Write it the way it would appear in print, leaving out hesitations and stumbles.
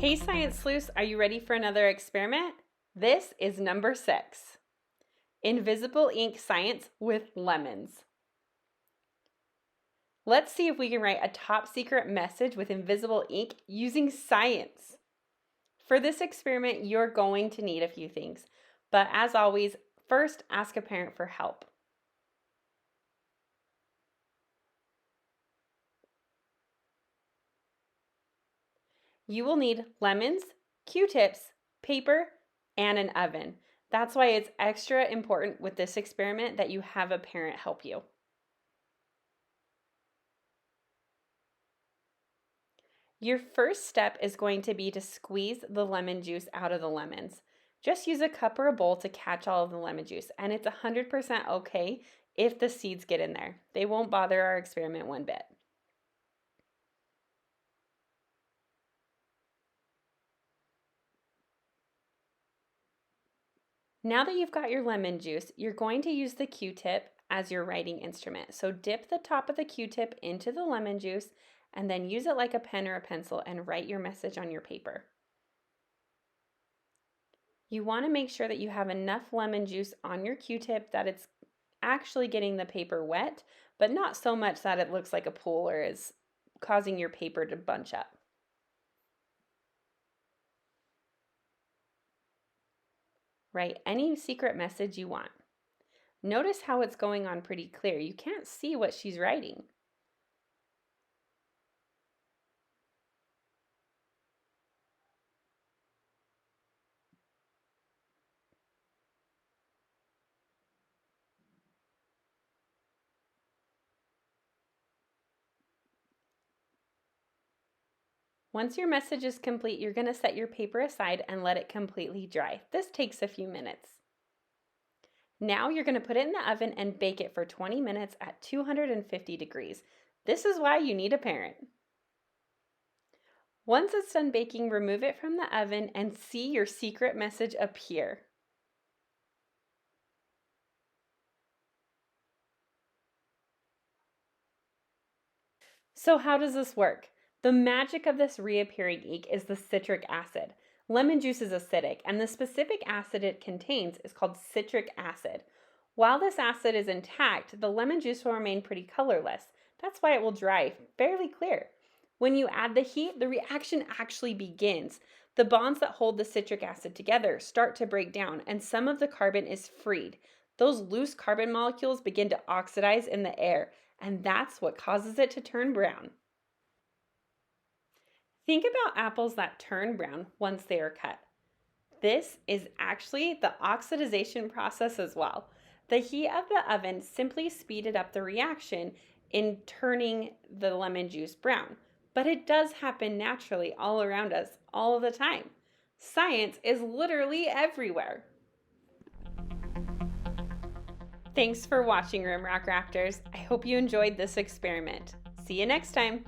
Hey Science Sleuths, are you ready for another experiment? This is number 6. Invisible ink science with lemons. Let's see if we can write a top secret message with invisible ink using science. For this experiment, you're going to need a few things, but as always, first ask a parent for help. You will need lemons, Q-tips, paper, and an oven. That's why it's extra important with this experiment that you have a parent help you. Your first step is going to be to squeeze the lemon juice out of the lemons. Just use a cup or a bowl to catch all of the lemon juice, and it's 100% okay if the seeds get in there. They won't bother our experiment one bit. Now that you've got your lemon juice, you're going to use the Q-tip as your writing instrument. So dip the top of the Q-tip into the lemon juice and then use it like a pen or a pencil and write your message on your paper. You want to make sure that you have enough lemon juice on your Q-tip that it's actually getting the paper wet, but not so much that it looks like a pool or is causing your paper to bunch up. Write any secret message you want. Notice how it's going on pretty clear. You can't see what she's writing. Once your message is complete, you're going to set your paper aside and let it completely dry. This takes a few minutes. Now you're going to put it in the oven and bake it for 20 minutes at 250 degrees. This is why you need a parent. Once it's done baking, remove it from the oven and see your secret message appear. So how does this work? The magic of this reappearing ink is the citric acid. Lemon juice is acidic, and the specific acid it contains is called citric acid. While this acid is intact, the lemon juice will remain pretty colorless. That's why it will dry fairly clear. When you add the heat, the reaction actually begins. The bonds that hold the citric acid together start to break down, and some of the carbon is freed. Those loose carbon molecules begin to oxidize in the air, and that's what causes it to turn brown. Think about apples that turn brown once they are cut. This is actually the oxidation process as well. The heat of the oven simply speeded up the reaction in turning the lemon juice brown, but it does happen naturally all around us all the time. Science is literally everywhere. Thanks for watching, Rimrock Raptors. I hope you enjoyed this experiment. See you next time.